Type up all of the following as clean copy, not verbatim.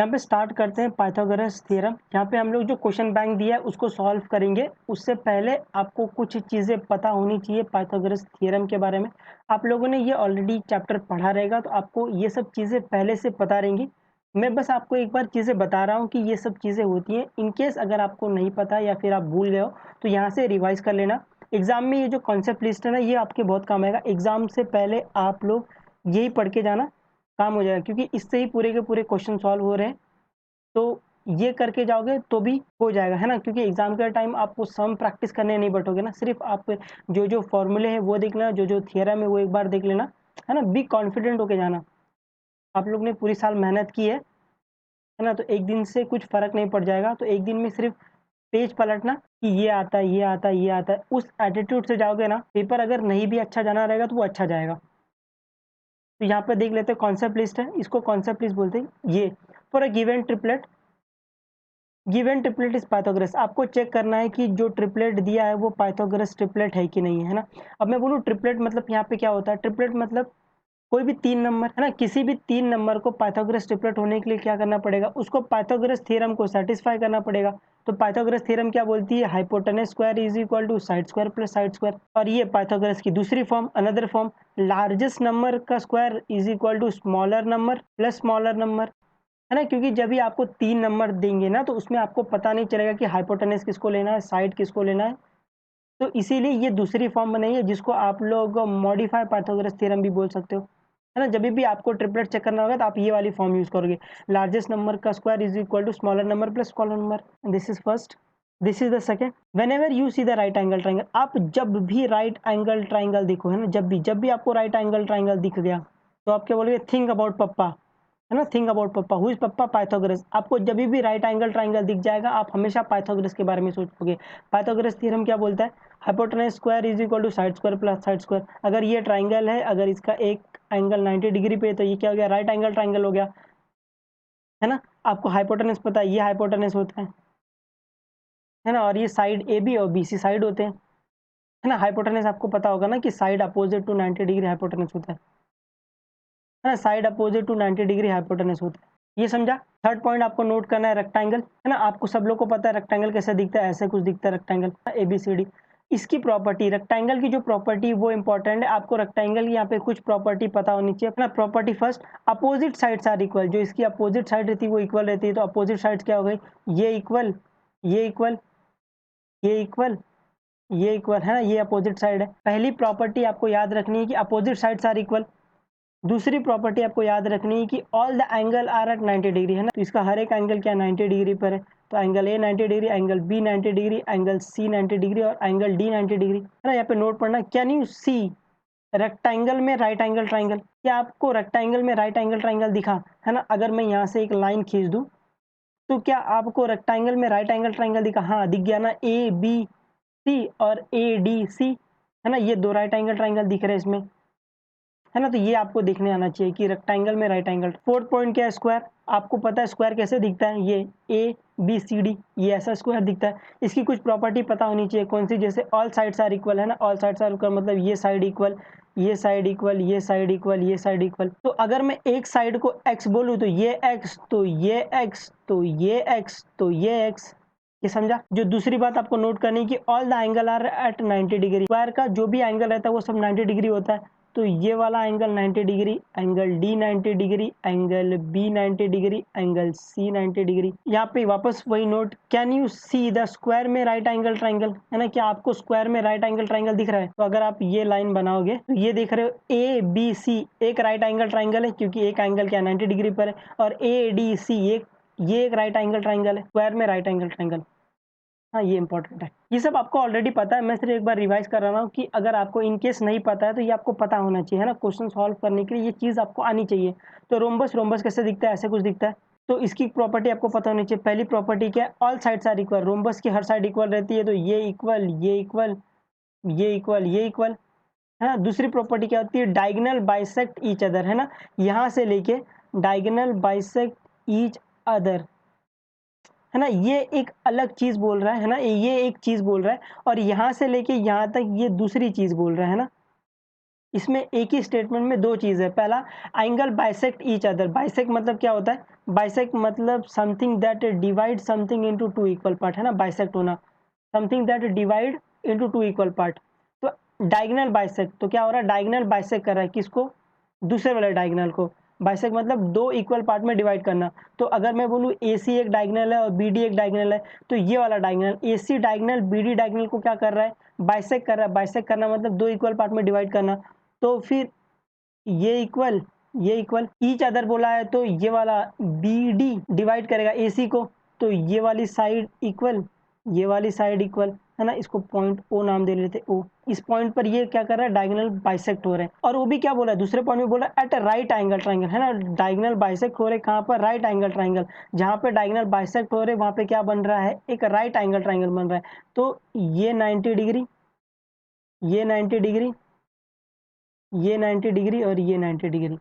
यहाँ पे स्टार्ट करते हैं पाइथागोरस थ्योरम। यहाँ पे हम लोग जो क्वेश्चन बैंक दिया है उसको सॉल्व करेंगे। उससे पहले आपको कुछ चीज़ें पता होनी चाहिए पाइथागोरस थ्योरम के बारे में। आप लोगों ने ये ऑलरेडी चैप्टर पढ़ा रहेगा तो आपको ये सब चीज़ें पहले से पता रहेंगी। मैं बस आपको एक बार चीज़ें बता रहा हूँ कि ये सब चीज़ें होती हैं। इन केस अगर आपको नहीं पता या फिर आप भूल गए हो तो यहाँ से रिवाइज कर लेना। एग्जाम में ये जो कॉन्सेप्ट लिस्ट है ना, ये आपके बहुत काम आएगा। एग्जाम से पहले आप लोग यही पढ़ के जाना, काम हो जाएगा, क्योंकि इससे ही पूरे के पूरे क्वेश्चन सॉल्व हो रहे हैं। तो ये करके जाओगे तो भी हो जाएगा, है ना। क्योंकि एग्जाम के टाइम आपको सम प्रैक्टिस करने नहीं बैठोगे ना, सिर्फ आप जो जो फॉर्मूले हैं वो देख लेना, जो जो थियरम है वो एक बार देख लेना, है ना। बी कॉन्फिडेंट होके जाना। आप लोग ने पूरी साल मेहनत की है ना, तो एक दिन से कुछ फर्क नहीं पड़ जाएगा। तो एक दिन में सिर्फ पेज पलटना कि ये आता है, ये आता है, ये आता है, उस एटीट्यूड से जाओगे ना, पेपर अगर नहीं भी अच्छा जाना रहेगा तो वो अच्छा जाएगा। तो यहाँ पे देख लेते हैं कॉन्सेप्ट लिस्ट है, इसको कॉन्सेप्ट लिस्ट बोलते हैं। ये for a given triplet, given triplet is Pythagoras. आपको चेक करना है कि जो ट्रिपलेट दिया है वो पाइथागोरस ट्रिपलेट है कि नहीं है ना। अब मैं बोलूँ ट्रिपलेट मतलब यहाँ पे क्या होता है। ट्रिपलेट मतलब कोई भी 3 नंबर, है ना, किसी भी 3 नंबर को पाइथागोरस ट्रिपलेट होने के लिए क्या करना पड़ेगा, उसको पाइथागोरस थ्योरम को सैटिस्फाई करना पड़ेगा। तो पाइथागोरस थ्योरम क्या बोलती है, hypotenuse square is equal to side square plus side square. और ये पाइथागोरस की दूसरी form, another form, largest number का square is equal to smaller number plus smaller number, है ना। क्योंकि जब भी आपको 3 नंबर देंगे ना, तो उसमें आपको पता नहीं चलेगा कि हाइपोटेनस किसको लेना है, साइड किसको लेना है। तो इसीलिए ये दूसरी फॉर्म बनाई है, जिसको आप लोग मॉडिफाई पाइथागोरस थ्योरम भी बोल सकते हो, है ना। जब भी आपको ट्रिपलेट चेक करना होगा तो आप ये वाली फॉर्म यूज करोगे, लार्जेस्ट नंबर का square is equal to smaller number plus smaller number. This is first, this is the second. Whenever you see the right angle triangle, आप जब भी राइट एंगल ट्रायंगल देखो, है ना, जब भी आपको राइट एंगल ट्रायंगल दिख गया तो आप क्या बोलोगे, थिंक अबाउट पप्पा, है ना। Think about papa, who is papa, Pythagoras. आपको जब भी राइट एंगल ट्रायंगल दिख जाएगा आप हमेशा पाइथागोरस के बारे में सोचोगे। पाइथागोरस थ्योरम क्या बोलता है, hypotenuse square is equal to side square plus side square. अगर ये ट्रायंगल है, अगर इसका एक एंगल 90 डिग्री पे है, तो ये क्या हो गया, राइट एंगल ट्रायंगल हो गया, है ना। आपको हाइपोटेनस पता है, ये हाइपोटेनस होता है ना। और ये साइड ए बी और बी सी साइड होते हैं, है ना। हाइपोटेनस आपको पता होगा ना कि side opposite to 90 degree hypotenuse होता है ना। Side opposite to 90 degree hypotenuse होता है, ये समझा। थर्ड पॉइंट आपको नोट करना है, रेक्टेंगल, है ना। आपको सब लोग को पता है रेक्टेंगल कैसे दिखता है, ऐसे कुछ दिखता है रेक्टेंगल, ABCD। इसकी प्रॉपर्टी, रेक्टेंगल की जो प्रॉपर्टी वो इंपॉर्टेंट है। आपको रेक्टेंगल की यहाँ पे कुछ प्रॉपर्टी पता होनी चाहिए अपना। Property first, opposite sides are equal. जो इसकी अपोजिट साइड रहती है वो इक्वल रहती है। तो अपोजिट साइड्स क्या हो गई, ये इक्वल, ये इक्वल, ये इक्वल, ये इक्वल, है ना। ये अपोजिट साइड है। पहली प्रॉपर्टी आपको याद रखनी है कि अपोजिट साइड्स आर इक्वल। दूसरी प्रॉपर्टी आपको याद रखनी है कि all the angle are at 90 degree, है ना। तो इसका हर एक एंगल क्या 90 डिग्री पर है। तो angle A 90 degree, angle B 90 degree, angle C 90 degree और एंगल डी 90 डिग्री, है ना। यहाँ पे नोट पढ़ना, कैन यू सी रेक्टेंगल में राइट एंगल ट्राइंगल। क्या आपको रेक्टेंगल में राइट एंगल ट्राइंगल दिखा, है ना। अगर मैं यहाँ से एक लाइन खींच दूँ तो क्या आपको रेक्टेंगल में राइट एंगल ट्राइंगल दिखा, हाँ दिख गया ना। ABC और ADC, है ना, ये 2 राइट एंगल ट्राइंगल दिख रहे हैं इसमें, है ना। तो ये आपको देखने आना चाहिए कि रेक्टेंगल में राइट एंगल। फोर्थ पॉइंट क्या है, स्क्वायर। आपको पता है स्क्वायर कैसे दिखता है, ये ABCD, ये ऐसा स्क्वायर दिखता है। इसकी कुछ प्रॉपर्टी पता होनी चाहिए, कौन सी, जैसे ऑल साइड्स आर इक्वल, है ना। ऑल साइड्स आर इक्वल मतलब ये साइड इक्वल, ये साइड इक्वल, ये साइड इक्वल, ये साइड इक्वल। तो अगर मैं एक साइड को x बोलूँ तो ये x, तो ये x, तो ये x, तो ये x, ये समझा। जो दूसरी बात आपको नोट करनी है कि all the angle are at 90 degree. Square का जो भी एंगल रहता है वो सब 90 डिग्री होता है। तो ये वाला angle 90 degree, angle D 90 degree, angle B 90 degree, angle C 90 degree. यहाँ पे वापस वही note, can you see the square में राइट एंगल ट्राइंगल, है ना। क्या आपको स्क्वायर में राइट एंगल ट्राइंगल दिख रहा है। तो अगर आप ये लाइन बनाओगे तो ये देख रहे हो ABC एक राइट एंगल ट्राइंगल है, क्योंकि एक एंगल क्या 90 डिग्री पर है। और ADC ये एक राइट एंगल ट्राइंगल है, स्क्वायर में राइट एंगल ट्राइंगल। हाँ, ये इंपॉर्टेंट है। ये सब आपको ऑलरेडी पता है, मैं सिर्फ एक बार रिवाइज कर रहा हूँ कि अगर आपको इन केस नहीं पता है तो ये आपको पता होना चाहिए, है ना। क्वेश्चन सॉल्व करने के लिए ये चीज़ आपको आनी चाहिए। तो रोम्बस, रोम्बस कैसे दिखता है, ऐसे कुछ दिखता है। तो इसकी प्रॉपर्टी आपको पता होनी चाहिए। पहली प्रॉपर्टी क्या है, all sides are equal. Rhombus की हर साइड इक्वल रहती है, तो ये इक्वल, ये इक्वल, ये इक्वल, ये इक्वल, है ना। दूसरी प्रॉपर्टी क्या होती है, डायगोनल बाइसेक्ट ईच अदर, है ना। यहाँ से लेके डायगोनल बाइसेक्ट ईच अदर, है ना। ये एक अलग चीज बोल रहा है ना, ये एक चीज बोल रहा है। और यहाँ से लेके यहाँ तक ये दूसरी चीज बोल रहा है ना। इसमें एक ही स्टेटमेंट में दो चीज़ है। पहला, angle bisect each other. Bisect मतलब क्या होता है? बाइसेक्ट मतलब something that divide something into two equal part, है ना, बाइसेक्ट होना। Something that divide into two equal part. तो डायगोनल बाइसेक्ट, तो क्या हो रहा है? डायगोनल बाइसेक्ट कर रहा है किसको? दूसरे वाले डायगोनल को। बाइसेक्ट मतलब दो इक्वल पार्ट में डिवाइड करना। तो अगर मैं बोलूँ AC एक डायगोनल है और BD एक डायगोनल है, तो ये वाला diagonal AC diagonal BD diagonal को क्या कर रहा है? बाइसेक्ट कर रहा है। बाइसेक्ट करना मतलब दो इक्वल पार्ट में डिवाइड करना। तो फिर ये इक्वल ईच अदर बोला है, तो ये वाला BD डिवाइड करेगा AC को, तो ये वाली साइड इक्वल, ये वाली साइड इक्वल, है ना। इसको पॉइंट O नाम दे लेते O। इस पॉइंट पर ये क्या कर रहा है? डायगोनल बाइसेक्ट हो रहे हैं। और वो भी क्या बोला है? दूसरे पॉइंट में बोला एट राइट एंगल ट्राइंगल, है ना। डायगोनल बाइसेक्ट हो रहे कहाँ पर? Right angle triangle. जहाँ पे डायगोनल बाइसेक्ट हो रहे वहाँ पे क्या बन रहा है? एक राइट एंगल ट्राइंगल बन रहा है। तो ये 90 डिग्री, ये 90 डिग्री, ये 90 डिग्री और ये 90 डिग्री।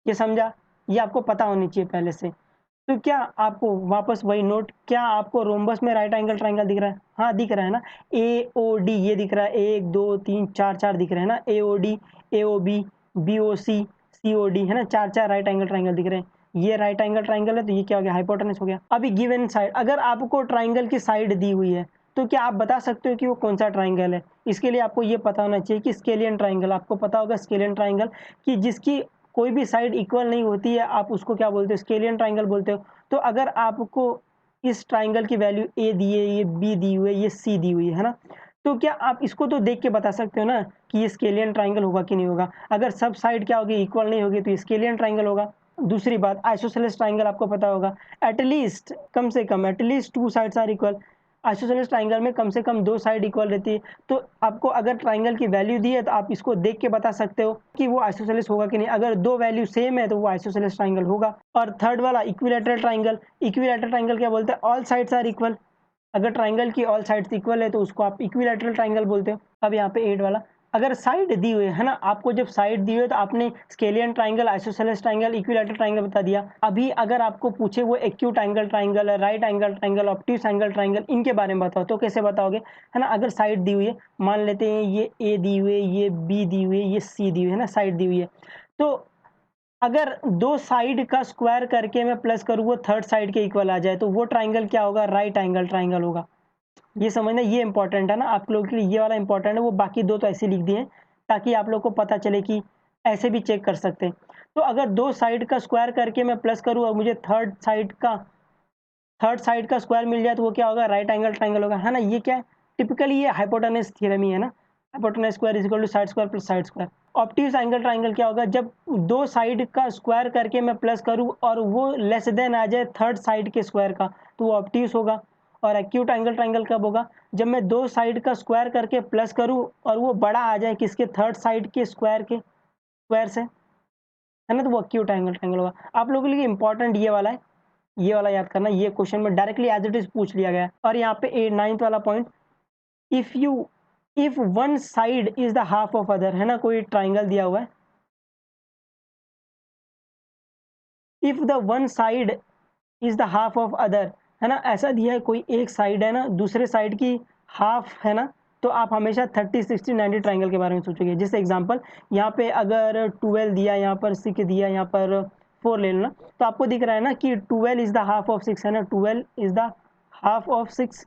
ये समझा? ये आपको पता होनी चाहिए पहले से। तो क्या आपको वापस वही नोट, क्या आपको रोम्बस में राइट एंगल ट्राइंगल दिख रहा है? हाँ, दिख रहा है ना। AOD ये दिख रहा है, 1 2 3 4 4 दिख रहे हैं ना। AOD, AOB, BOC, COD, है ना। 4 4 राइट एंगल ट्राइंगल दिख रहे हैं। ये राइट एंगल ट्राइंगल है, तो ये क्या हो गया? हाइपोटेनस हो गया। अभी गिवन साइड, अगर आपको ट्राइंगल की साइड दी हुई है, तो क्या आप बता सकते हो कि वो कौन सा ट्राइंगल है? इसके लिए आपको ये पता होना चाहिए कि स्केलियन ट्राइंगल, आपको पता होगा स्केलियन ट्राइंगल, कि जिसकी कोई भी साइड इक्वल नहीं होती है, आप उसको क्या बोलते हो? स्केलियन ट्राइंगल बोलते हो। तो अगर आपको इस ट्राइंगल की वैल्यू A दी है, ये B दी हुई है, ये C दी हुई है ना, तो क्या आप इसको तो देख के बता सकते हो ना कि ये स्केलियन ट्राइंगल होगा कि नहीं होगा। अगर सब साइड क्या होगी? इक्वल नहीं होगी, तो ये स्केलियन ट्राइंगल होगा। दूसरी बात, आइसोसेलेस ट्राइंगल आपको पता होगा, एटलीस्ट कम से कम at least two sides are equal. Isosceles triangle में कम से कम दो साइड इक्वल रहती है। तो आपको अगर ट्राइंगल की वैल्यू दी है, तो आप इसको देख के बता सकते हो कि वो आइसोसेलेस होगा कि नहीं। अगर दो वैल्यू सेम है, तो वो आइसोसेलेस ट्राइंगल होगा। और थर्ड वाला इक्विलैटरल ट्राइंगल, इक्विलैटरल ट्राइंगल क्या बोलते हैं? All sides are equal. अगर ट्राइंगल की ऑल साइड्स इक्वल है, तो उसको आप इक्विलैटरल ट्राइंगल बोलते हो। अब यहाँ पे 8 वाला, अगर साइड दी हुई है ना, आपको जब साइड दी हुई है, तो आपने scalene triangle, isosceles triangle, equilateral triangle बता दिया। अभी अगर आपको पूछे वो एक्यूट एंगल ट्राइंगल है, right angle triangle, obtuse angle triangle, इनके बारे में बताओ, तो कैसे बताओगे? है ना। अगर साइड दी हुई है, मान लेते हैं ये A दी हुई है, ये B दी हुई है, ये C दी हुई है ना, साइड दी हुई है। तो अगर दो साइड का स्क्वायर करके मैं प्लस करूँ, वो थर्ड साइड के इक्वल आ जाए, तो वो ट्राइंगल क्या होगा? राइट एंगल ट्राइंगल होगा। ये समझना, ये इंपॉर्टेंट है ना आप लोगों के लिए, ये वाला इंपॉर्टेंट है। वो बाकी दो तो ऐसे लिख दिए हैं ताकि आप लोग को पता चले कि ऐसे भी चेक कर सकते हैं। तो अगर दो साइड का स्क्वायर करके मैं प्लस करूँ और मुझे थर्ड साइड का स्क्वायर मिल जाए, तो वो क्या होगा? राइट एंगल ट्राइंगल होगा, है ना। ये क्या है? टिपिकली ये हाइपोटेनस थ्योरम ही है ना। Hypotenuse square is equal to side square plus side square. Obtuse angle triangle क्या होगा? जब दो साइड का स्क्वायर करके मैं प्लस करूँ और वो लेस देन आ जाए थर्ड साइड के स्क्वायर का, तो वो ऑब्ट्यूस होगा। और एक्यूट एंगल ट्राइंगल कब होगा? जब मैं दो साइड का स्क्वायर करके प्लस करूँ और वो बड़ा आ जाए किसके? थर्ड साइड के स्क्वायर से, है ना। तो वो एक्यूट एंगल ट्राइंगल होगा। आप लोगों के लिए इंपॉर्टेंट ये वाला है, ये वाला याद करना। ये क्वेश्चन में डायरेक्टली एज इट इज पूछ लिया गया है। और यहाँ पे 9th वाला point, if you if one side is the half of other, है ना। कोई ट्राइंगल दिया हुआ है, if the one side is the half of other, है ना। ऐसा दिया है, कोई एक साइड है ना, दूसरे साइड की हाफ है ना, तो आप हमेशा 30 60 90 ट्राइंगल के बारे में सोचोगे। जैसे एग्जांपल, यहाँ पे अगर 12 दिया, यहाँ पर 6 दिया, यहाँ पर 4 ले लेना, तो आपको दिख रहा है ना कि 12 इज द हाफ ऑफ 6, है ना। 12 इज द हाफ ऑफ 6,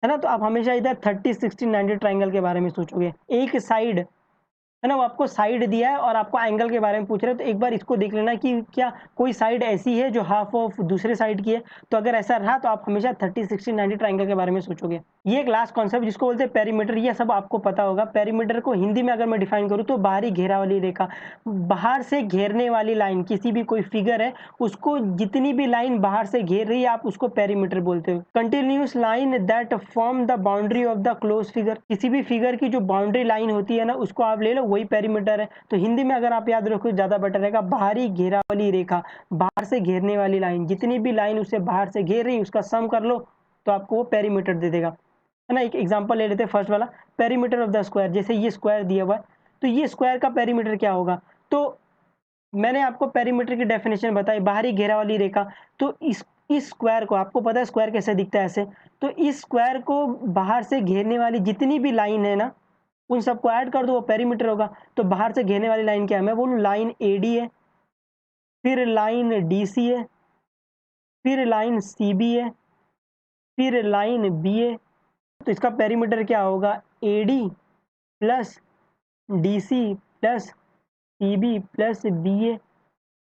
है ना। तो आप हमेशा इधर 30 60 90 ट्राइंगल के बारे में सोचोगे। एक साइड, है ना, वो आपको साइड दिया है और आपको एंगल के बारे में पूछ रहे हैं, तो एक बार इसको देख लेना कि क्या कोई साइड ऐसी है जो हाफ ऑफ दूसरे साइड की है। तो अगर ऐसा रहा, तो आप हमेशा 30 60 90 ट्राइंगल के बारे में सोचोगे। ये एक लास्ट कॉन्सेप्ट जिसको बोलते हैं पेरीमीटर, ये सब आपको पता होगा। पेरीमीटर को हिंदी में अगर मैं डिफाइन करूँ, तो बाहरी घेरा वाली रेखा, बाहर से घेरने वाली लाइन। किसी भी कोई फिगर है, उसको जितनी भी लाइन बाहर से घेर रही है, आप उसको पेरीमीटर बोलते हो। Continuous line that form the boundary of the close figure, किसी भी फिगर की जो बाउंड्री लाइन होती है ना, उसको आप ले लो, वही पेरीमीटर है। तो हिंदी में अगर आप याद रखो, ज्यादा बेटर रहेगा। बाहरी घेरा वाली रेखा, बाहर से घेरने वाली लाइन, जितनी भी लाइन उसे बाहर से घेर रही, उसका सम कर लो, तो आपको वो पेरीमीटर दे देगा, है ना। एक एग्जांपल ले लेते हैं, फर्स्ट वाला, पेरीमीटर ऑफ द स्क्वायर। जैसे ये स्क्वायर दिया हुआ है, तो ये स्क्वायर का पेरीमीटर क्या होगा? तो मैंने आपको पेरीमीटर की डेफिनेशन बताई, बाहरी घेरा वाली रेखा। तो इस स्क्वायर को, आपको पता है स्क्वायर कैसे दिखता है? ऐसे। तो इस स्क्वायर को बाहर से घेरने वाली जितनी भी लाइन है ना, उन सबको ऐड कर दो, वो पेरीमीटर होगा। तो बाहर से घेरने वाली लाइन क्या है, मैं बोलूँ लाइन AD है, फिर लाइन DC है, फिर लाइन CB है, फिर लाइन BA। तो इसका पेरीमीटर क्या होगा, AD plus DC plus CB plus BA,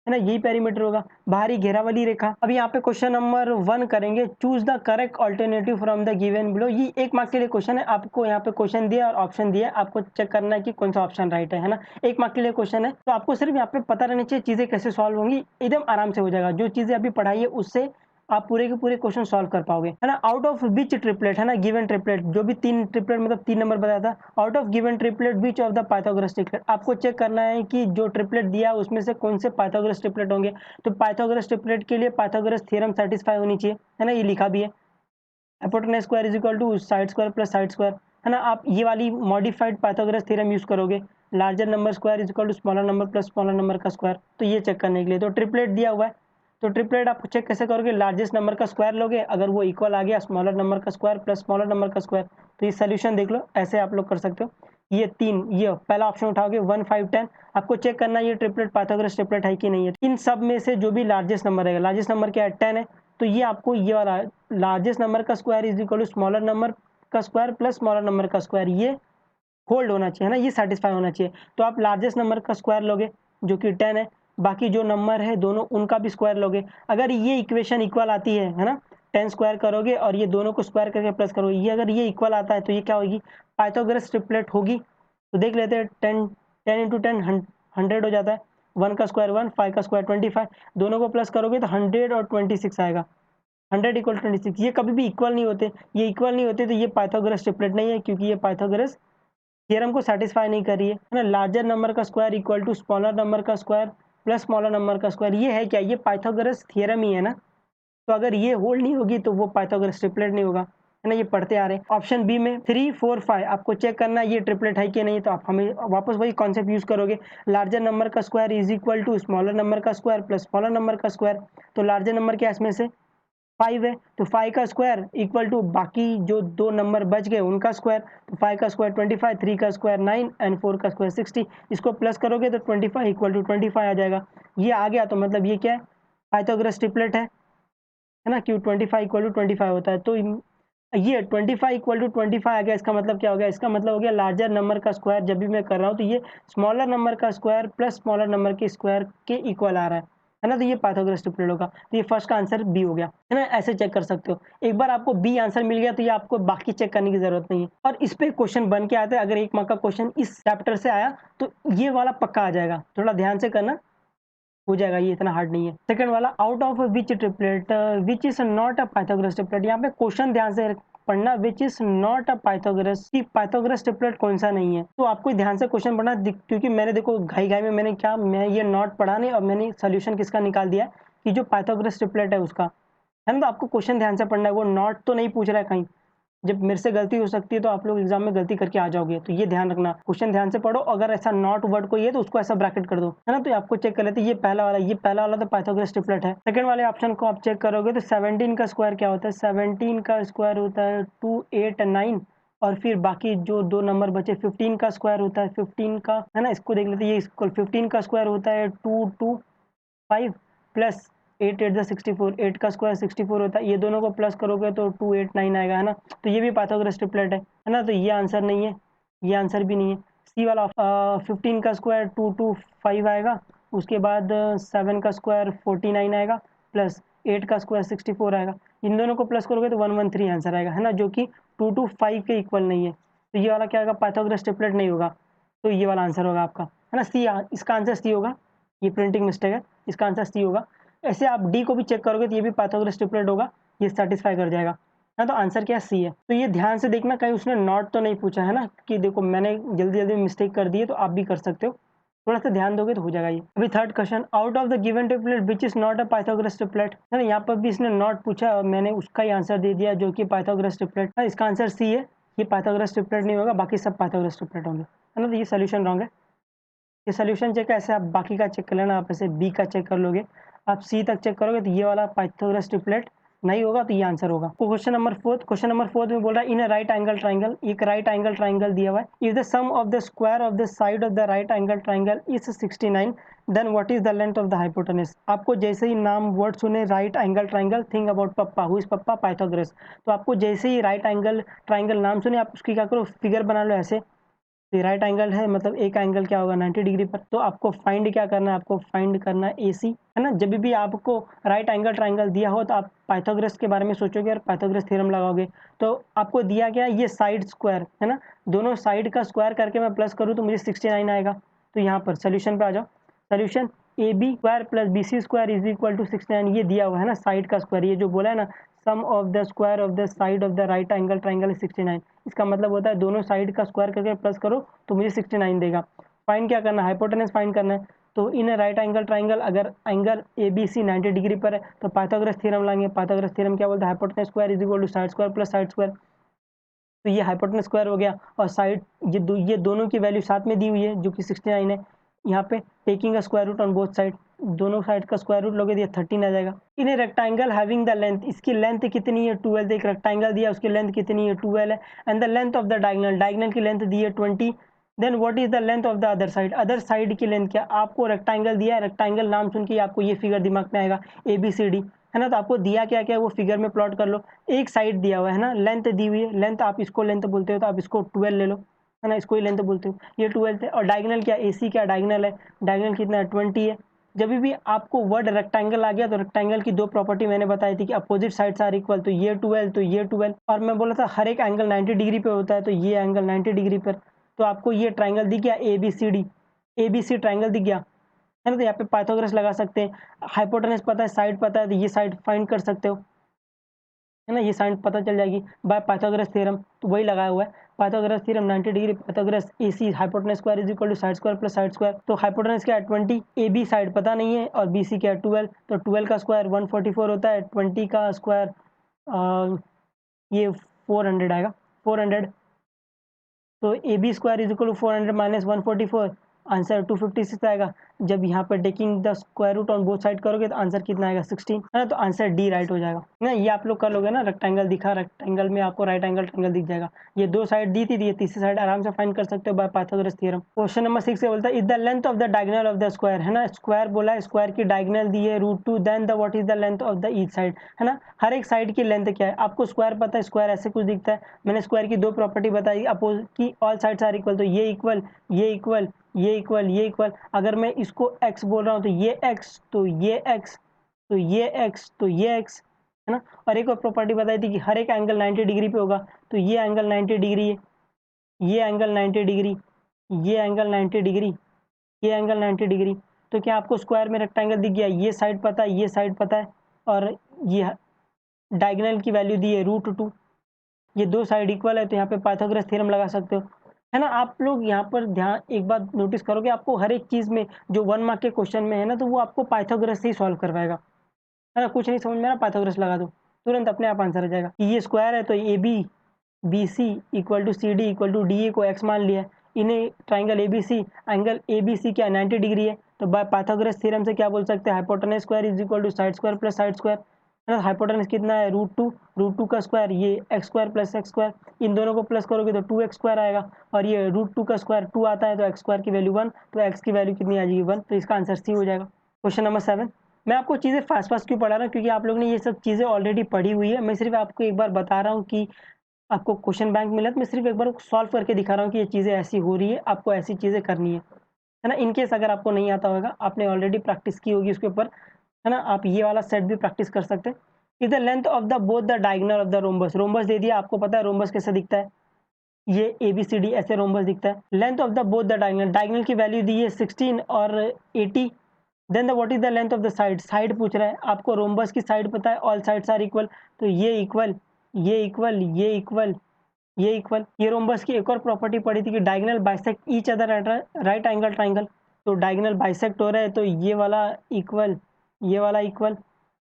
है ना, यही पेरीमीटर होगा, बाहरी घेरा वाली रेखा। अब यहाँ पे क्वेश्चन नंबर 1 करेंगे, choose the correct alternative from the given below. ये 1 मार्क के लिए क्वेश्चन है, आपको यहाँ पे क्वेश्चन दिया और ऑप्शन दिया, आपको चेक करना है कि कौन सा ऑप्शन राइट है ना। 1 मार्क के लिए क्वेश्चन है, तो आपको सिर्फ यहाँ पे पता रहना चाहिए चीजें कैसे सॉल्व होंगी, एकदम आराम से हो जाएगा। जो चीजें अभी पढ़ाई है उससे आप पूरे के पूरे क्वेश्चन सॉल्व कर पाओगे, है ना। आउट ऑफ विच ट्रिपलेट, है ना, गिवन ट्रिपलेट, जो भी 3 ट्रिपलेट मतलब 3 नंबर बताया था, out of given triplet which of the Pythagoras triplet, आपको चेक करना है कि जो ट्रिपलेट दिया उसमें से कौन से पाइथागोरस ट्रिपलेट होंगे। तो पाइथागोरस ट्रिपलेट के लिए पाइथागोरस थ्योरम सेटिस्फाई होनी चाहिए, है ना, ये लिखा भी है, hypotenuse square is equal to side square plus side square, है ना। आप ये वाली मॉडिफाइड पाइथागोरस थ्योरम यूज करोगे, larger number square is equal to smaller number plus smaller number का स्क्वायर, तो ये चेक करने के लिए। तो ट्रिपलेट दिया हुआ है, तो ट्रिपलेट आप चेक कैसे करोगे, लार्जेस्ट नंबर का स्क्वायर लोगे, अगर वो इक्वल आ गया स्मॉलर नंबर का स्क्वायर प्लस स्मॉलर नंबर का स्क्वायर, तो ये सोल्यूशन देख लो, ऐसे आप लोग कर सकते हो। ये 3, ये पहला ऑप्शन उठाओगे 1 5 10, आपको चेक करना है ये ट्रिपलेट पाइथागोरस ट्रिपलेट है कि नहीं है। इन सब में से जो भी लार्जेस्ट नंबर रहेगा, लार्जेस्ट नंबर क्या है 10 है, तो ये आपको ये वाला लार्जेस्ट नंबर का square is equal to smaller number का स्क्वायर प्लस स्मॉलर नंबर का स्क्वायर, ये होल्ड होना चाहिए, है ना, ये सेटिस्फाई होना चाहिए। तो आप लार्जेस्ट नंबर का स्क्वायर लोगे जो कि 10 है, बाकी जो नंबर है दोनों उनका भी स्क्वायर लोगे। अगर ये इक्वेशन इक्वल आती है ना, 10 स्क्वायर करोगे और ये दोनों को स्क्वायर करके प्लस करोगे, ये अगर ये इक्वल आता है तो ये क्या होगी, पाइथागोरस ट्रिपलेट होगी। तो देख लेते हैं, 10 10 इंटू 10 100 हो जाता है, 1 का स्क्वायर 1, 5 का स्क्वायर 25, दोनों को प्लस करोगे तो 100 और 26 आएगा, 100 इक्वल 26। ये कभी भी इक्वल नहीं होते, ये इक्वल नहीं होते तो ये पाइथागोरस ट्रिपलेट नहीं है, क्योंकि ये पाइथागोरस थ्योरम को सेटिस्फाई नहीं कर रही है ना। लार्जर नंबर का square equal to smaller number का स्क्वायर प्लस स्मॉलर नंबर का स्क्वायर, ये है क्या, ये पाइथागोरस थ्योरम ही है ना। तो अगर ये होल्ड नहीं होगी तो वो पाइथागोरस ट्रिपलेट नहीं होगा, है ना, ये पढ़ते आ रहे हैं। ऑप्शन बी में 3 4 5 आपको चेक करना है ये ट्रिपलेट है कि नहीं, तो आप हमें वापस वही कॉन्सेप्ट यूज करोगे, लार्जर नंबर का square is equal to smaller number का स्क्वायर प्लस स्मॉलर नंबर का स्क्वायर। तो लार्जर नंबर क्या है इसमें से 5 है, तो 5 का स्क्वायर इक्वल टू बाकी जो 2 नंबर बच गए उनका स्क्वायर, तो 5 का स्क्वायर 25, 3 का स्क्वायर 9 एंड 4 का स्क्वायर 60, इसको प्लस करोगे तो 25 इक्वल टू 25 आ जाएगा। ये आ गया तो मतलब ये क्या है, पाइथागोरस ट्रिपलेट है ना, क्यों 25 इक्वल टू 25 होता है। तो ये 25 इक्वल टू 25 आ गया, इसका मतलब क्या हो गया, इसका मतलब हो गया लार्जर नंबर का स्क्वायर जब भी मैं कर रहा हूँ तो ये स्मॉलर नंबर का स्क्वायर प्लस स्मॉलर नंबर के स्क्वायर के इक्वल आ रहा है ना, तो ये पाइथागोरस ट्रिपलेट होगा। तो ये फर्स्ट का आंसर बी हो गया, है ना, ऐसे चेक कर सकते हो। एक बार आपको बी आंसर मिल गया तो ये आपको बाकी चेक करने की जरूरत नहीं है। और इस पे क्वेश्चन बन के आता है, अगर 1 मार्क का क्वेश्चन इस चैप्टर से आया तो ये वाला पक्का आ जाएगा, थोड़ा ध्यान से करना, हो जाएगा, ये इतना हार्ड नहीं है। सेकंड वाला, out of which triplet which is not a Pythagoras triplet, यहाँ पे क्वेश्चन ध्यान से पढ़ना, which is not a Pythagoras, की पाइथागोरस ट्रिपलेट कौन सा नहीं है। तो आपको ध्यान से क्वेश्चन पढ़ना, क्योंकि मैंने देखो घाई घाई में मैंने क्या, मैं ये नॉट पढ़ा नहीं और मैंने सोल्यूशन किसका निकाल दिया कि जो पाइथागोरस ट्रिपलेट है उसका, है ना। तो आपको क्वेश्चन ध्यान से पढ़ना है, वो नॉट तो नहीं पूछ रहा है कहीं, जब मेरे से गलती हो सकती है तो आप लोग एग्जाम में गलती करके आ जाओगे, तो ये ध्यान रखना, क्वेश्चन ध्यान से पढ़ो, अगर ऐसा नॉट वर्ड कोई है तो उसको ऐसा ब्रैकेट कर दो, है ना। तो आपको चेक कर लेते, ये पहला वाला तो पाइथागोरस ट्रिपलेट है। सेकंड वाले ऑप्शन को आप चेक करोगे तो 17 का स्क्वायर क्या होता है, 17 का स्क्वायर होता है 2 8 9, और फिर बाकी जो 2 नंबर बचे 15 का स्क्वायर होता है 15 का, है ना, इसको देख लेते हैं, ये इक्वल 15 का स्क्वायर होता है 2 2 5 प्लस 8 8 64, 8 का स्क्वायर 64 होता है, ये दोनों को प्लस करोगे तो 2 8 9 आएगा, है ना। तो ये भी पाइथागोरस ट्रिपलेट है ना, तो ये आंसर नहीं है, ये आंसर भी नहीं है। सी वाला 15 का स्क्वायर 2 2 5 आएगा, उसके बाद 7 का स्क्वायर 49 आएगा, प्लस 8 का स्क्वायर 64 आएगा, इन दोनों को प्लस करोगे तो 113 आंसर आएगा, है ना, जो कि 2 2 5 के इक्वल नहीं है। तो ये वाला क्या होगा, पाइथागोरस ट्रिपलेट नहीं होगा, तो ये वाला आंसर होगा आपका, है ना, सी, इसका आंसर सी होगा, ये प्रिंटिंग मिस्टेक है, इसका आंसर सी होगा। ऐसे आप डी को भी चेक करोगे तो ये भी पाइथागोरस ट्रिपलेट होगा, ये सेटिस्फाई कर जाएगा, हाँ। तो आंसर क्या है, सी है। तो ये ध्यान से देखना कहीं उसने नॉट तो नहीं पूछा है ना, कि देखो मैंने जल्दी जल्दी मिस्टेक कर दी है, तो आप भी कर सकते हो, थोड़ा सा ध्यान दोगे तो हो जाएगा ये। अभी third question, out of the given triplet which is not a Pythagoras triplet, है ना, यहाँ पर भी इसने नॉट पूछा और मैंने उसका ही आंसर दे दिया जो कि पाइथागोरस ट्रिपलेट है, इसका आंसर सी है, ये पाइथागोरस ट्रिपलेट नहीं होगा, बाकी सब पाइथागोरस ट्रिपलेट होंगे, है ना। तो ये सोल्यूशन रॉन्ग है। ये सोल्यूशन चेक ऐसे आप बाकी का चेक कर लेना, आप ऐसे बी का चेक कर लोगे, आप सी तक चेक करोगे तो ये वाला पाइथागोरस ट्रिपलेट नहीं होगा तो ये आंसर होगा। क्वेश्चन नंबर फोर्थ में बोल रहा है in a right angle triangle, एक राइट एंगल ट्राइंगल दिया हुआ है, if the sum of the square of the side of the right angle triangle is 69 then what is the length of the hypotenuse. आपको जैसे ही नाम word सुने right angle triangle, think about papa, who is papa, Pythagoras. तो आपको जैसे ही right angle triangle नाम सुने आप उसकी क्या करो, फिगर बना लो ऐसे। तो राइट एंगल है मतलब एक एंगल क्या होगा 90 डिग्री पर। तो आपको फाइंड क्या करना है, आपको फाइंड करना है AC, है ना। जब भी आपको राइट एंगल ट्राइंगल दिया हो तो आप पाइथागोरस के बारे में सोचोगे और पाइथागोरस थ्योरम लगाओगे। तो आपको दिया गया ये साइड स्क्वायर है ना, दोनों साइड का स्क्वायर करके मैं प्लस करूँ तो मुझे 69 आएगा। तो यहाँ पर सोल्यूशन पे आ जाओ। Solution AB square plus BC square is equal to 69, ये दिया हुआ है ना साइड का स्क्वायर, ये जो बोला है ना sum of the square of the side of the right angle triangle is 69। इसका मतलब होता है दोनों साइड का स्क्वायर करके प्लस करो तो मुझे 69 देगा। फाइंड क्या करना है, हाइपोटेनस फाइंड करना है। तो इन राइट एंगल ट्राइंगल अगर एंगल ABC 90 डिग्री पर है तो पाइथागोरस थ्योरम लाएंगे। पाइथागोरस थ्योरम क्या बोलता है, hypotenuse square is equal to side square plus side square. तो ये हाइपोटेनस स्क्वायर हो गया और साइड ये दोनों की वैल्यू साथ में दी हुई है जो कि 69 है। यहाँ पे taking a square root on both side, दोनों साइड का स्क्वायर रूट लोगे तो ये 13 आ जाएगा। In rectangle having the length, इसकी लेंथ कितनी है 12, एक रेक्टेंगल दिया उसकी लेंथ कितनी है 12 है। And the length of the diagonal, diagonal की लेंथ दी है 20। Then what is the length of the other side, other side की लेंथ क्या। आपको रेक्टेंगल दिया है, रेक्टेंगल नाम सुन के आपको ये फिगर दिमाग में आएगा ABCD, है ना। तो आपको दिया क्या क्या वो फिगर में प्लॉट कर लो। एक साइड दिया हुआ है ना, लेंथ दी हुई है, लेंथ आप इसको लेंथ बोलते हो तो आप इसको 12 ले लो, है ना, इसको ही लेंथ बोलते हो, ये 12 है। और डायगोनल क्या, AC क्या डायगोनल है, डायगोनल कितना है 20 है। जब भी आपको वर्ड रेक्टेंगल आ गया तो रेक्टेंगल की दो प्रॉपर्टी मैंने बताई थी कि अपोजिट साइड्स आर इक्वल, तो ये 12 तो ये 12। और मैं बोला था हर एक एंगल 90 डिग्री पे होता है, तो ये एंगल 90 डिग्री पर। तो आपको ये ट्राइंगल दिख गया ABCD, ABC ट्राइंगल दिख गया, है ना। तो यहाँ पे पाइथागोरस लगा सकते हैं। हाइपोटेनस पता है, साइड पता है, तो ये साइड फाइंड कर सकते हो, है ना, ये साइड पता चल जाएगी बाय पाइथागोरस थ्योरम। तो वही लगाया हुआ है Pythagoras theorem 90 degree Pythagoras AC hypotenuse square is equal to side square plus side square. तो हाइपोटेनस क्या है 20, AB साइड पता नहीं है और BC क्या है 12, तो 12 का स्क्वायर 144 होता है, 20 का स्क्वायर ये 400 आएगा 400। तो AB square is equal to 400 minus 144, answer 256 आएगा। जब यहाँ पर taking the square root on both side करोगे तो आंसर कितना आएगा 16, है ना। तो आंसर D राइट हो जाएगा ना। ये आप लोग कर लोगे ना, रेक्टेंगल दिखा, रेक्टेंगल में आपको राइट एंगल ट्रायंगल दिख जाएगा। ये दो साइड दी थी, ये तीसरी साइड आराम से फाइंड कर सकते हो bye Pythagoras theorem. Question number 6 से बोलता है is the length of the diagonal of the square, है ना। स्क्वायर बोला है, स्क्वायर की डायगोनल दी है √2, then the what is the length of the each side, है ना। हर एक साइड की लेंथ क्या है आपको स्क्वायर पता है, स्क्वायर ऐसे कुछ दिखता है। मैंने स्क्वायर की दो प्रॉपर्टी बताई, अपोज की ऑल साइड्स आर इक्वल, तो ये इक्वल, ये इक्वल, ये इक्वल, ये इक्वल। अगर मैं इसको x बोल रहा हूँ तो ये x, तो ये x, तो ये x, तो ये x, है ना। और एक और प्रॉपर्टी बताई थी कि हर एक एंगल 90 डिग्री पे होगा, तो ये एंगल 90 डिग्री है, ये एंगल 90 डिग्री, ये एंगल 90 डिग्री, ये एंगल 90 डिग्री। तो क्या आपको स्क्वायर में रेक्टेंगल दिख गया, ये साइड पता है, ये साइड पता है, और ये डायगोनल की वैल्यू दी है √2, ये दो साइड इक्वल है, तो यहाँ पे पाइथागोरस थ्योरम लगा सकते हो, है ना। आप लोग यहाँ पर ध्यान एक बात नोटिस करोगे, आपको हर एक चीज़ में जो 1 मार्क के क्वेश्चन में है ना, तो वो आपको पाइथागोरस से ही सॉल्व करवाएगा, है ना। कुछ नहीं समझ में आ रहा, पाइथागोरस लगा दो, तुरंत अपने आप आंसर आ जाएगा। ये स्क्वायर है तो AB BC equal to CD equal to DA को x मान लिया है। इन्हें ट्राइंगल ABC, एंगल ABC क्या 90 डिग्री है, तो बाय पाइथागोरस थ्योरम से क्या बोल सकते हैं, hypotenuse square is equal to side square plus side square, है ना। हाइपोटेनस कितना है √2 का स्क्वायर ये x square plus x square, इन दोनों को प्लस करोगे तो 2x स्क्वायर आएगा, और ये √2 का स्क्वायर 2 आता है तो x स्क्वायर की वैल्यू 1, तो x की वैल्यू कितनी आ जाएगी 1, तो इसका आंसर C हो जाएगा। क्वेश्चन नंबर 7, मैं आपको चीज़ें फास्ट फास्ट क्यों पढ़ा रहा हूँ, क्योंकि आप लोगों ने ये सब चीज़ें ऑलरेडी पढ़ी हुई है। मैं सिर्फ आपको एक बार बता रहा हूँ कि आपको क्वेश्चन बैंक मिला, तो मैं सिर्फ एक बार सॉल्व करके दिखा रहा हूँ कि ये चीज़ें ऐसी हो रही है, आपको ऐसी चीज़ें करनी है ना। इन केस अगर आपको नहीं आता होगा, आपने ऑलरेडी प्रैक्टिस की होगी उसके ऊपर, है ना, आप ये वाला सेट भी प्रैक्टिस कर सकते हैं। Is the length of the both the diagonal of the rhombus, rhombus दे दिया, आपको पता है रोम्बस कैसे दिखता है, ये ABCD ऐसे रोम्बस दिखता है। Length of the both the diagonal, diagonal की वैल्यू दी है 16 और 80। Then the what is the length of the side, side पूछ रहा है, आपको रोम्बस की साइड पता है, ऑल साइड्स आर इक्वल, तो ये इक्वल, ये इक्वल, ये इक्वल, ये इक्वल। ये रोम्बस की एक और प्रॉपर्टी पढ़ी थी कि diagonal bisect each other at right angle triangle, तो डायगोनल बाइसेक्ट हो रहा है तो ये वाला इक्वल, ये वाला इक्वल,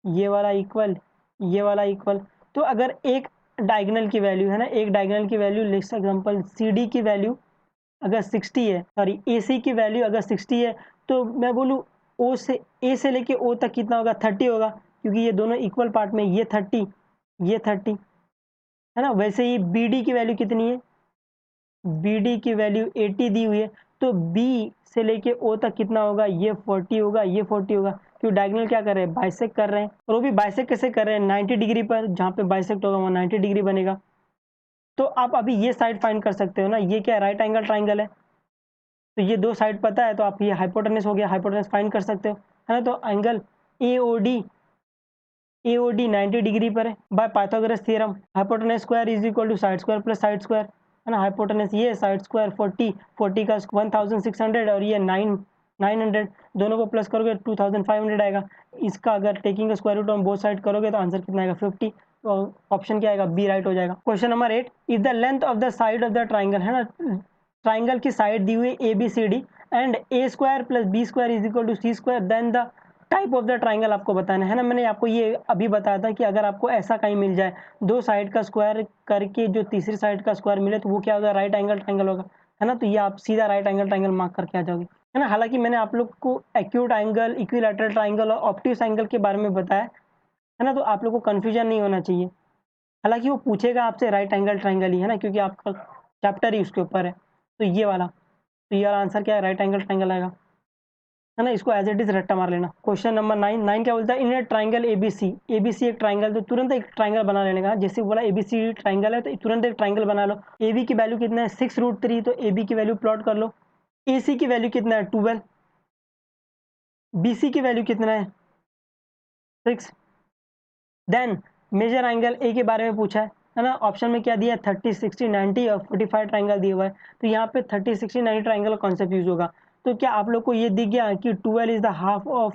ये वाला इक्वल, ये वाला इक्वल। तो अगर एक डायगोनल की वैल्यू है ना, एक डायगोनल की वैल्यू लेट्स एग्जांपल CD की वैल्यू अगर 60 है, सॉरी AC की वैल्यू अगर 60 है, तो मैं बोलूँ O से A से लेके O तक कितना होगा 30 होगा, क्योंकि ये दोनों इक्वल पार्ट में, ये 30 है ना। वैसे ही BD की वैल्यू कितनी है, BD की वैल्यू 80 दी हुई है, तो B से लेके O तक कितना होगा, ये 40 होगा, ये 40 होगा। क्यों, डायगोनल क्या कर रहे हैं, बाइसेक्ट कर रहे हैं, और वो भी बाइसेक्ट कैसे कर रहे हैं, 90 डिग्री पर, जहाँ पे बाइसेक्ट होगा वहाँ 90 डिग्री बनेगा। तो आप अभी ये साइड फाइंड कर सकते हो ना, ये क्या है, राइट एंगल ट्राइंगल है, तो ये दो साइड पता है, तो आप ये हाइपोटेनस हो गया, हाइपोटेनस फाइंड कर सकते हो, है ना। तो एंगल AOD 90 डिग्री पर है by Pythagoras theorem. Hypotenuse square is equal to side square plus side square, है ना। हाइपोटेनस ये, साइड स्क्वायर 40 का 1600 और ये 900, दोनों को प्लस करोगे 2500 आएगा। इसका अगर taking square root on both side करोगे तो आंसर कितना आएगा, 50। तो ऑप्शन क्या आएगा, बी राइट हो जाएगा। Question number 8 is the length of the side of the triangle, है ना। ट्राइंगल की साइड दी हुई ABCD and A square plus B square is equal to C square, then the type of the triangle आपको बताना है ना। मैंने आपको ये अभी बताया था कि अगर आपको ऐसा कहीं मिल जाए, दो साइड का स्क्वायर करके जो तीसरी साइड का स्क्वायर मिले, तो वो क्या होगा, राइट एंगल ट्राइंगल होगा, है ना। तो ये आप सीधा राइट एंगल ट्राइंगल मार्क करके आ जाओगे, है ना। हालांकि मैंने आप लोग को एक्यूट एंगल, इक्विलैटरल ट्राइंगल और ऑब्ट्यूस एंगल के बारे में बताया, है ना। तो आप लोग को कन्फ्यूजन नहीं होना चाहिए। हालांकि वो पूछेगा आपसे राइट एंगल ट्राइंगल ही, है ना, क्योंकि आपका चैप्टर ही उसके ऊपर है। तो ये वाला आंसर क्या है, राइट एंगल ट्राइंगल आएगा, है ना। इसको एज इट इज रट्टा मार लेना। क्वेश्चन नंबर 9 क्या बोलता है, इन ए ट्राइंगल ABC एक ट्राइंगल, तो तुरंत एक ट्राइंगल बना लेने का। जैसे बोला ABC ट्राइंगल है, तो तुरंत एक ट्राइंगल बना लो। AB की वैल्यू कितना है, 6√3, तो AB की वैल्यू प्लॉट कर लो। AC की वैल्यू कितना है, 12। BC की वैल्यू कितना है, 6। देन मेजर एंगल A के बारे में पूछा है ना। ऑप्शन में क्या दिया है, 30, 60, 90 और 45 ट्राइंगल दिया हुआ है। तो यहाँ पे 30, 60, 90 ट्राइंगल कॉन्सेप्ट यूज होगा। तो क्या आप लोग को ये दिख गया कि 12 is the half of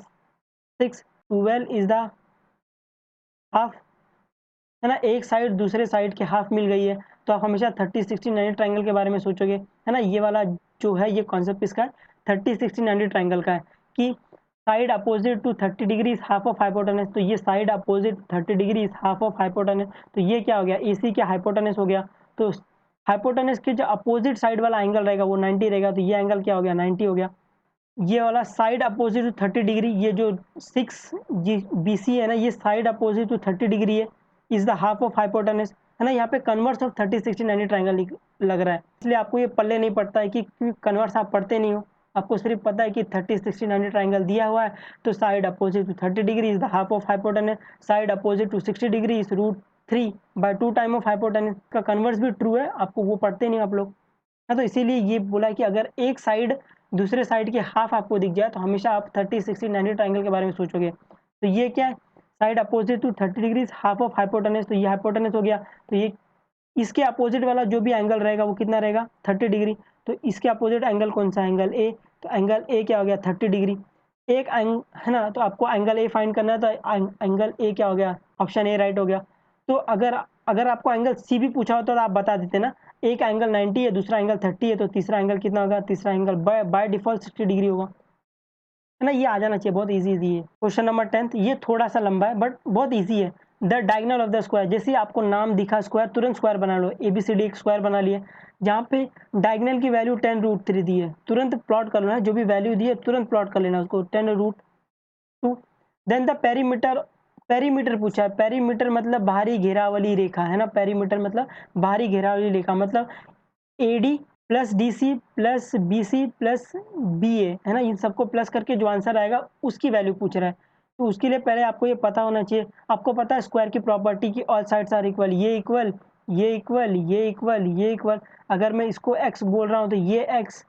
6, 12 is the half, है ना। एक साइड दूसरे साइड के हाफ मिल गई है, तो आप हमेशा 30, 60, 90 ट्राइंगल के बारे में सोचोगे, है ना। ये वाला जो है, ये कॉन्सेप्ट इसका है, 30, 60, 90 ट्राइंगल का है कि side opposite to 30 degree is half of hypotenuse. तो ये side opposite 30 degree is half of hypotenuse, तो ये क्या हो गया, AC क्या हाइपोटेनस हो गया। तो हाइपोटेनस के जो अपोजिट साइड वाला एंगल रहेगा वो 90 रहेगा, तो ये एंगल क्या हो गया, 90 हो गया। ये वाला साइड अपोजिट टू 30 डिग्री, ये जो 6 BC है ना, ये साइड अपोजिट टू 30 डिग्री है, is the half of hypotenuse, है ना। यहाँ पे कन्वर्स ऑफ 30, 60, 90 ट्राइंगल लग रहा है, इसलिए आपको ये पल्ले नहीं पड़ता है कि कन्वर्स आप पढ़ते नहीं हो। आपको सिर्फ पता है कि 30, 60, 90 ट्राइंगल दिया हुआ है, तो side opposite to 30 degree is the half of hypotenuse, side opposite to 60 degree is √3 by 2 time of hypotenuse. का कन्वर्स भी ट्रू है, आपको वो पढ़ते नहीं आप लोग, है। तो इसीलिए ये बोला कि अगर एक साइड दूसरे साइड के हाफ आपको दिख जाए, तो हमेशा आप 30, 60, 90 ट्राइंगल के बारे में सोचोगे। तो ये क्या है, side opposite to 30 degree half of hypotenuse, तो ये हाइपोटेनस हो गया। तो ये इसके अपोजिट वाला जो भी एंगल रहेगा वो कितना रहेगा, 30 डिग्री। तो इसके अपोजिट एंगल कौन सा, एंगल A। तो एंगल A क्या हो गया, 30 डिग्री। एक एंग है ना, तो आपको एंगल A फाइंड करना है, तो एंगल A क्या हो गया, ऑप्शन A राइट हो गया। तो अगर अगर आपको एंगल C भी पूछा होता तो आप बता देते ना, एक एंगल 90 है, दूसरा एंगल 30 है, तो तीसरा एंगल कितना होगा, तीसरा एंगल बाय डिफॉल्ट 60 डिग्री होगा, है ना। ये आ जाना चाहिए, बहुत इजी है। क्वेश्चन नंबर 10, ये थोड़ा सा लंबा है बट बहुत इजी है। The diagonal of the square, जैसे आपको नाम दिखा स्क्वायर, तुरंत स्क्वायर बना लो। ABCD एक स्क्वायर बना लिया, जहाँ पे डायगोनल की वैल्यू 10√3 दी है, तुरंत प्लॉट कर लेना, जो भी वैल्यू दी है तुरंत प्लॉट कर लेना उसको, 10√2। देन द पेरीमीटर, पेरीमीटर पूछा है। पेरीमीटर मतलब बाहरी घेरा वाली रेखा, है ना। पेरीमीटर मतलब बाहरी घेरा वाली रेखा, मतलब AD plus DC plus BC plus BA, है ना। इन सबको प्लस करके जो आंसर आएगा उसकी वैल्यू पूछ रहा है। तो उसके लिए पहले आपको ये पता होना चाहिए। आपको पता है स्क्वायर की प्रॉपर्टी की ऑल साइड्स आर इक्वल, ये इक्वल, ये इक्वल, ये इक्वल, ये इक्वल। अगर मैं इसको x बोल रहा हूँ तो ये x,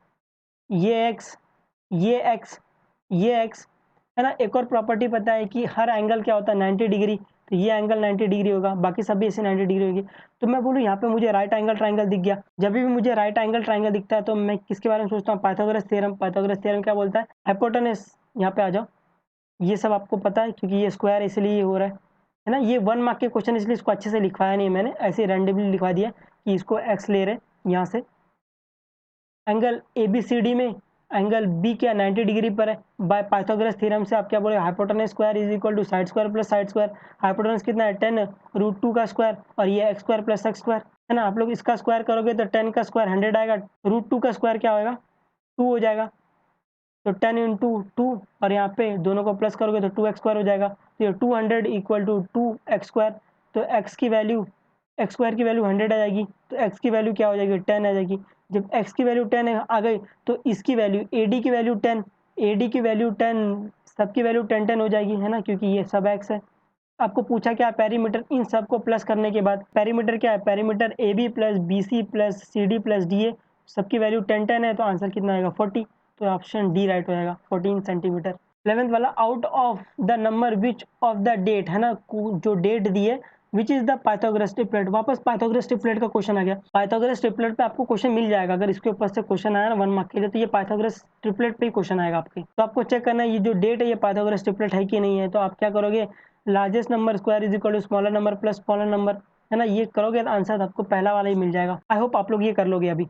ये x, ये x, ये x, है ना। एक और प्रॉपर्टी पता है कि हर एंगल क्या होता है, 90 डिग्री। तो ये एंगल 90 डिग्री होगा, बाकी सब भी ऐसे 90 डिग्री होगी। तो मैं बोलूँ यहाँ पे मुझे राइट एंगल ट्राइंगल दिख गया। जब भी मुझे राइट एंगल ट्राइंगल दिखता है तो मैं किसके बारे में सोचता हूँ, पाइथागोरस थ्योरम। पाइथागोरस थ्योरम क्या बोलता है, हाइपोटेनस, यहाँ पे आ जाओ। ये सब आपको पता है क्योंकि ये स्क्वायर इसलिए ये हो रहा है ना। ये 1 मार्क के क्वेश्चन, इसलिए इसको अच्छे से लिखवाया नहीं मैंने, ऐसे रैंडमली लिखवा दिया कि इसको x ले रहे यहाँ से। एंगल ABCD में एंगल B क्या 90 डिग्री पर है। बाय पाइथागोरस थ्योरम से आप क्या बोले, hypotenuse square is equal to side square plus side square. Hypotenuse कितना है, 10√2 का स्क्वायर, और ये x square plus x square, है ना। आप लोग इसका स्क्वायर करोगे तो 10 का स्क्वायर 100 आएगा, √2 का स्क्वायर क्या होगा, 2 हो जाएगा। तो 10 इंटू 2 और यहाँ पे दोनों को प्लस करोगे तो 2x² हो जाएगा। तो ये 200 इक्वल टू 2x²। तो एक्स स्क्वायर की वैल्यू 100 आ जाएगी, तो x की वैल्यू क्या हो जाएगी, 10 आ जाएगी। जब x की वैल्यू 10 आ गई तो इसकी वैल्यू AD की वैल्यू 10, AD की वैल्यू 10, सबकी वैल्यू 10 हो जाएगी, है ना, क्योंकि ये सब x है। आपको पूछा क्या, पेरीमीटर। इन सबको प्लस करने के बाद पेरीमीटर क्या है, perimeter AB plus BC plus CD plus DA, सबकी वैल्यू 10 है, तो आंसर कितना आएगा, 40। तो ऑप्शन डी राइट हो जाएगा, 14 सेंटीमीटर। 11th वाला, out of the number which of the date, है ना, जो डेट दी है, which is the Pythagoras triplet. वापस पाइथागोरस ट्रिपलेट का क्वेश्चन आ गया। पाइथागोरस ट्रिपलेट पे आपको क्वेश्चन मिल जाएगा, अगर इसके ऊपर से क्वेश्चन आया ना 1 मार्क के लिए, तो ये पाइथागोरस ट्रिपलेट पे ही क्वेश्चन आएगा आपके। तो आपको चेक करना है ये जो डेट है ये पाइथागोरस ट्रिपलेट है कि नहीं है। तो आप क्या करोगे, largest number square is equal to smaller number plus smaller number, है ना, ये करोगे तो आंसर आपको पहला वाला ही मिल जाएगा। आई होप आप लोग ये कर लोगे अभी।